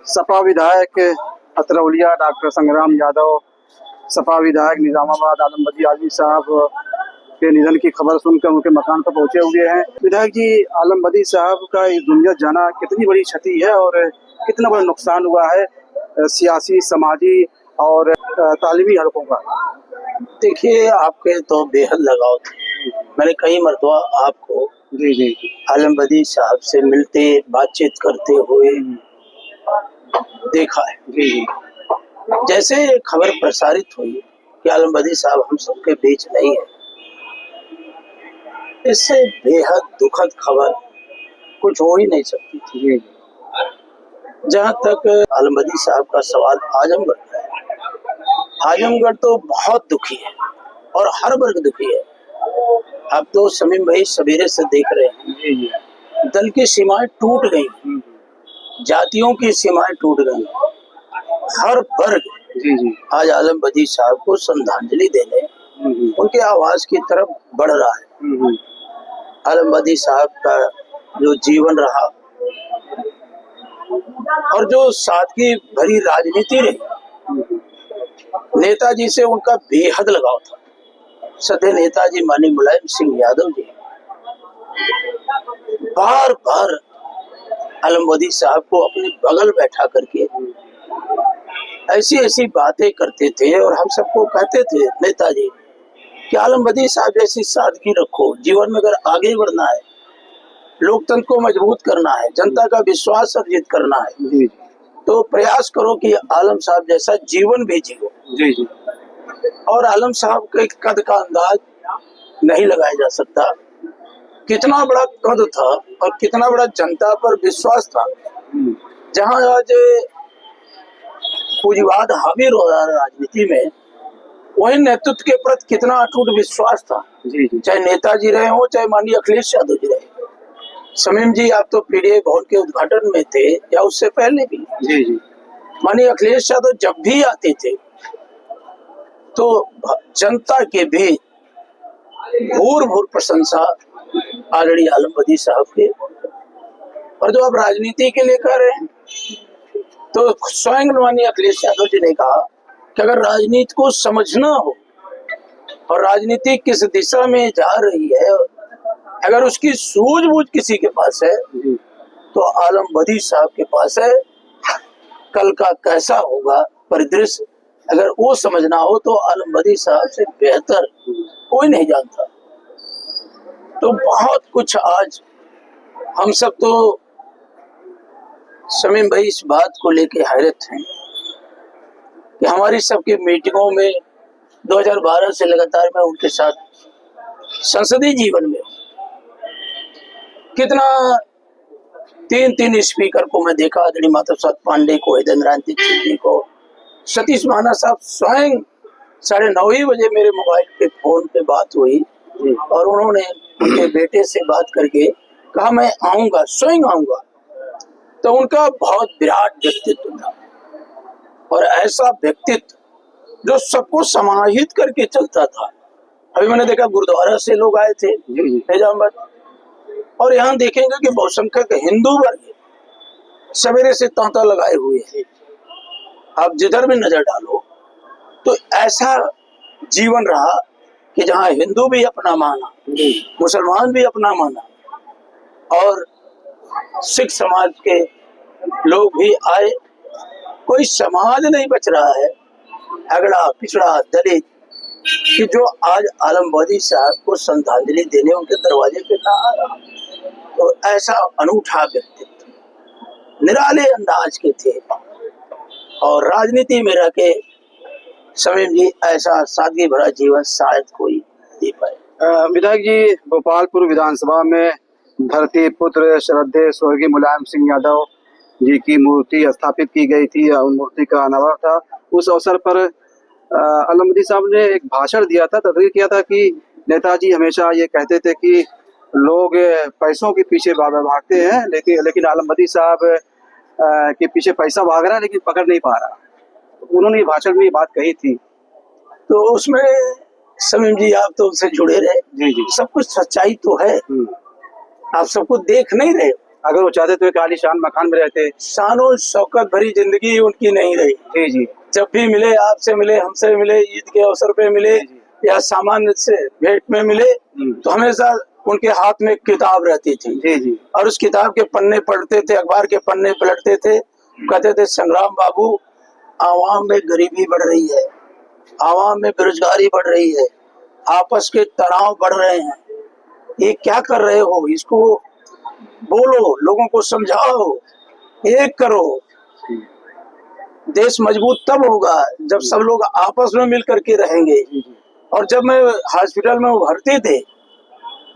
सपा विधायक अतरौलिया डॉक्टर संग्राम यादव, सपा विधायक निजामाबाद आलम बदी आजमी साहब के निधन की खबर सुनकर उनके मकान पर पहुंचे हुए हैं। विधायक जी, आलम बदी साहब का इस दुनिया जाना कितनी बड़ी क्षति है और कितना बड़ा नुकसान हुआ है सियासी, समाजी और तालीमी हलकों का। देखिए, आपके तो बेहद लगाव थे। मैंने कई मरतबा आपको जी आलम बदी साहब से मिलते, बातचीत करते हुए देखा है। जी जैसे खबर प्रसारित हुई कि आलम बदी साहब हम सबके बीच नहीं है, इससे बेहद दुखद खबर कुछ हो ही नहीं सकती थी। जहाँ तक आलम बदी साहब का सवाल आजमगढ़ का है, आजमगढ़ तो बहुत दुखी है और हर वर्ग दुखी है। आप तो शमीम भाई सवेरे से देख रहे हैं, दल की सीमाएं टूट गई, जातियों की सीमाएं टूट गई। हर वर्ग आज आलम बदी साहब को श्रद्धांजलि देने उनके आवाज की तरफ बढ़ रहा है। आलम बदी साहब का जो जीवन रहा और जो सादगी भरी राजनीति रही, नेताजी से उनका बेहद लगाव था। सदे नेताजी माननीय मुलायम सिंह यादव जी बार बार आलम बदी साहब को अपने बगल बैठा करके ऐसी ऐसी बातें करते थे और हम सबको कहते थे, नेताजी कि आलम बदी साहब जैसी सादगी रखो। जीवन में अगर आगे बढ़ना है, लोकतंत्र को मजबूत करना है, जनता का विश्वास अर्जित करना है, तो प्रयास करो कि आलम साहब जैसा जीवन भी जियो। जी और आलम साहब के कद का अंदाज नहीं लगाया जा सकता। कितना बड़ा कद था और कितना बड़ा जनता पर विश्वास था। जहां आज पूंजीवाद हावी हो रहा है राजनीति में, वही नेतृत्व के प्रति कितना अटूट विश्वास था। चाहे नेताजी रहे हो, चाहे माननीय अखिलेश यादव जी रहे। शमीम जी, आप तो पीडीए भवन के उद्घाटन में थे या उससे पहले भी। माननीय अखिलेश यादव जब भी आते थे तो जनता के भी भूर भूर प्रशंसा आदरणीय आलम बदी साहब के। और जो आप राजनीति के लिए कह रहे हैं, तो स्वयं माननीय अखिलेश यादव जी ने कहा कि अगर राजनीति को समझना हो और राजनीति किस दिशा में जा रही है, अगर उसकी सूझबूझ किसी के पास है तो आलम बदी साहब के पास है। कल का कैसा होगा परिदृश्य, अगर वो समझना हो तो आलम बदी साहब से बेहतर कोई नहीं जानता। तो बहुत कुछ आज हम सब तो शमीम भाई इस बात को लेके हैरत हैं कि हमारी सबकी मीटिंगों में 2012 से लगातार मैं उनके साथ संसदीय जीवन में कितना 3 स्पीकर को मैं देखा, आदरणीय माधव साहब पांडे को, हितेंद्र दीक्षित जी को, सतीश महाना साहब स्वयं 9:30 बजे मेरे मोबाइल पे फोन पे बात हुई और उन्होंने उनके बेटे से बात करके कहा मैं आऊंगा, स्वयं आऊंगा। तो उनका बहुत विराट व्यक्तित्व था और ऐसा व्यक्तित्व जो सबको समाहित करके चलता था। अभी मैंने देखा गुरुद्वारा से लोग आए थे निजामाबाद, और यहाँ देखेंगे कि बहुसंख्यक हिंदू वर्ग सवेरे से तांता लगाए हुए हैं। आप जिधर भी नजर डालो तो ऐसा जीवन रहा कि जहाँ हिंदू भी अपना माना, मुसलमान भी अपना माना और सिख समाज के लोग भी आए। कोई समाज नहीं बच रहा है अगड़ा पिछड़ा दलित कि जो आज आलम बदी साहब को श्रद्धांजलि देने उनके दरवाजे पे ना आ रहा। तो ऐसा अनूठा व्यक्तित्व, निराले अंदाज के थे और राजनीति में रह के शमीम जी ऐसा सादगी भरा जीवन शायद कोई जी पाए। विधायक जी, गोपालपुर विधानसभा में धरती पुत्र श्रद्धेय स्वर्गीय मुलायम सिंह यादव जी की मूर्ति स्थापित की गई थी। उन मूर्ति का अनावरण था। उस अवसर पर आलम बदी साहब ने एक भाषण दिया था, तकरीर किया था कि नेताजी हमेशा ये कहते थे कि लोग पैसों के पीछे भागते हैं, लेकिन आलम बदी साहब के पीछे पैसा भाग रहा है लेकिन पकड़ नहीं पा रहा। उन्होंने भाषण में ये बात कही थी। तो उसमें शमीम जी, आप तो उनसे जुड़े रहे, सब कुछ सच्चाई तो है, आप सबको देख नहीं रहे। अगर वो चाहते तो एक आलीशान मकान में रहते। शानो शौकत भरी जिंदगी उनकी नहीं रही। जी जी जब भी मिले, आपसे मिले, हमसे मिले, ईद के अवसर पे मिले या सामान्य से भेंट में मिले, तो हमेशा उनके हाथ में किताब रहती थी। जी जी और उस किताब के पन्ने पढ़ते थे, अखबार के पन्ने पलटते थे, कहते थे संग्राम बाबू, आवाम में गरीबी बढ़ रही है, आवाम में बेरोजगारी बढ़ रही है, आपस के तनाव बढ़ रहे हैं, ये क्या कर रहे हो, इसको बोलो, लोगों को समझाओ, एक करो। देश मजबूत तब होगा जब सब लोग आपस में मिल करके रहेंगे। और जब मैं हॉस्पिटल में भर्ती थे,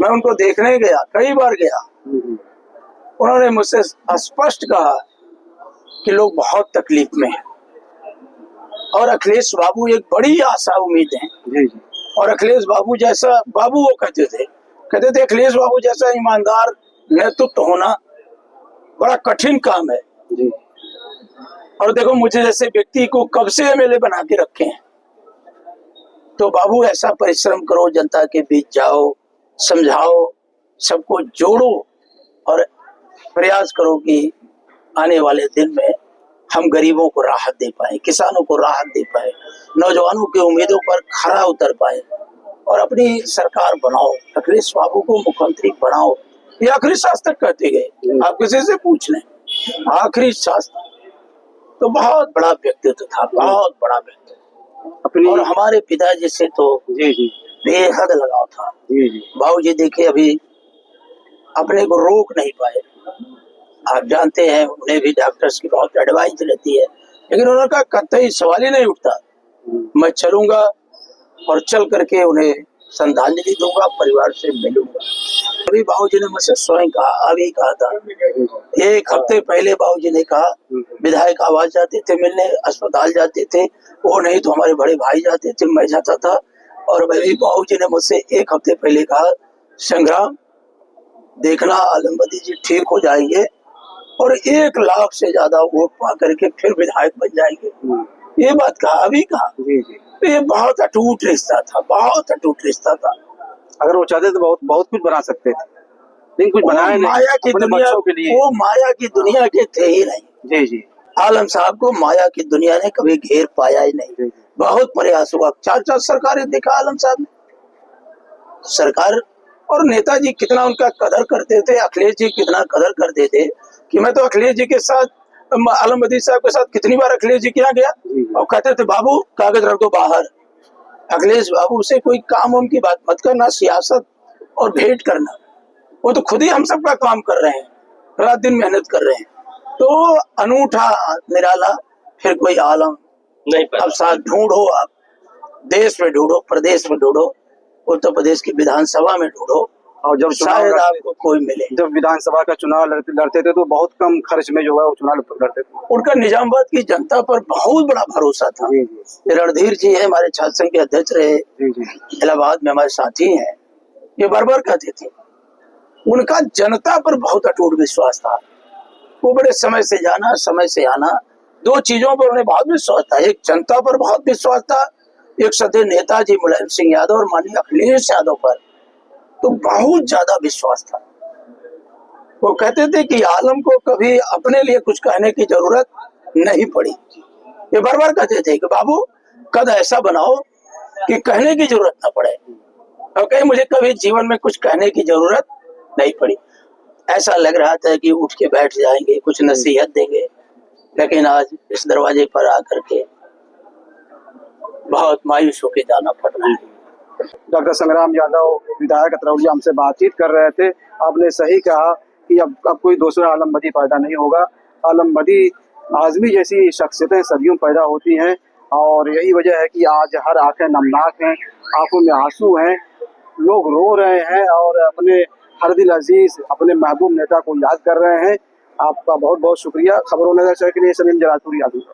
मैं उनको देखने गया, कई बार गया, उन्होंने मुझसे स्पष्ट कहा कि लोग बहुत तकलीफ में हैं और अखिलेश बाबू एक बड़ी आशा उम्मीद है। जी जी और अखिलेश बाबू जैसा, बाबू वो कहते थे अखिलेश बाबू जैसा ईमानदार नेतृत्व होना बड़ा कठिन काम है। जी और देखो, मुझे जैसे व्यक्ति को कब से एमएलए बना के रखे हैं, तो बाबू ऐसा परिश्रम करो, जनता के बीच जाओ, समझाओ, सबको जोड़ो और प्रयास करो कि आने वाले दिन में हम गरीबों को राहत दे पाए, किसानों को राहत दे पाए, नौजवानों की उम्मीदों पर खरा उतर पाए और अपनी सरकार बनाओ, अखिलेश बाबू को मुख्यमंत्री बनाओ। ये आखिरी सांस तक कहते गए। आप किसी से पूछ लें, आखिरी सांस तक। तो बहुत बड़ा व्यक्तित्व था, बहुत बड़ा व्यक्तित्व। और हमारे पिताजी से तो जी जी बेहद लगाव था। जी जी बाबूजी देखिए अभी अपने को रोक नहीं पाए। आप जानते हैं, उन्हें भी डॉक्टर्स की बहुत एडवाइस रहती है, लेकिन उनका कतई सवाल ही नहीं उठता, मैं चलूंगा और चल करके उन्हें श्रद्धांजलि दूंगा, परिवार से मिलूंगा। अभी बाबूजी ने मुझसे स्वयं कहा, अभी कहा था, एक हफ्ते पहले बाबूजी ने कहा, विधायक आवाज जाते थे मिलने, अस्पताल जाते थे, वो नहीं तो हमारे बड़े भाई जाते थे, मैं जाता था। और भाई बाबूजी ने मुझसे एक हफ्ते पहले कहा, संग्राम देखना आलमबदी जी ठीक हो जाएंगे और 1 लाख से ज्यादा वोट पा करके फिर विधायक बन जाएंगे। ये बात कहा, अभी कहा। जी जी तो ये बहुत अटूट रिश्ता था, बहुत अटूट रिश्ता था। अगर वो चाहते तो बहुत बहुत कुछ बना सकते थे, लेकिन कुछ बनाया नहीं माया की अपने दुनिया, बच्चों के लिए। वो माया की दुनिया के थे ही नहीं। जी जी आलम साहब को माया की दुनिया ने कभी घेर पाया ही नहीं। बहुत प्रयास हुआ, 4 सरकारें देखा आलम साहब ने, सरकार। और नेताजी कितना उनका कदर करते थे, अखिलेश जी कितना कदर करते थे कि मैं तो अखिलेश जी के साथ, आलमबदी साहब के साथ कितनी बार अखिलेश जी के यहाँ गया और कहते थे, बाबू कागज रख दो बाहर। अखिलेश बाबू से कोई काम उनकी बात मत करना, सियासत और भेंट करना, वो तो खुद ही हम सबका काम कर रहे हैं, रात दिन मेहनत कर रहे हैं। तो अनूठा निराला फिर कोई आलम नहीं। अब साथ ढूंढो, आप देश में ढूंढो, प्रदेश में ढूंढो, उत्तर प्रदेश की विधानसभा में ढूंढो, और जब शायद आपको कोई मिले। जब विधानसभा का चुनाव लड़ते थे तो बहुत कम खर्च में जो है वो चुनाव लड़ते थे। उनका निजामाबाद की जनता पर बहुत बड़ा भरोसा था। रणधीर जी है, हमारे छात्र संघ के अध्यक्ष रहे, इलाहाबाद में हमारे साथी हैं, ये बार बार कहते थे उनका जनता पर बहुत अटूट विश्वास था। वो बड़े समय से जाना, समय से आना, 2 चीजों पर उन्हें बहुत विश्वास था। एक जनता पर बहुत विश्वास था, एक सदैव नेताजी मुलायम सिंह यादव और माननीय अखिलेश यादव पर तो बहुत ज्यादा विश्वास था। वो कहते थे कि आलम को कभी अपने लिए कुछ कहने की जरूरत नहीं पड़ी। ये बार बार कहते थे कि बाबू कद ऐसा बनाओ कि कहने की जरूरत ना पड़े, और कहीं मुझे कभी जीवन में कुछ कहने की जरूरत नहीं पड़ी। ऐसा लग रहा था कि उठ के बैठ जाएंगे, कुछ नसीहत देंगे, लेकिन आज इस दरवाजे पर आकर के बहुत मायूस होकर जाना पड़ रहा है। डॉक्टर संग्राम यादव विधायक अतरौली हमसे बातचीत कर रहे थे। आपने सही कहा कि अब कोई दूसरा आलमबदी पैदा नहीं होगा। आलमबदी आजमी जैसी शख्सियतें सदियों पैदा होती हैं और यही वजह है कि आज हर आंखें नमनाक हैं, आंखों में आंसू हैं, लोग रो रहे हैं और अपने हर दिल अजीज, अपने महबूब नेता को याद कर रहे हैं। आपका बहुत बहुत शुक्रिया। खबरों नजर के लिए सलीम जलालपुरी यादव।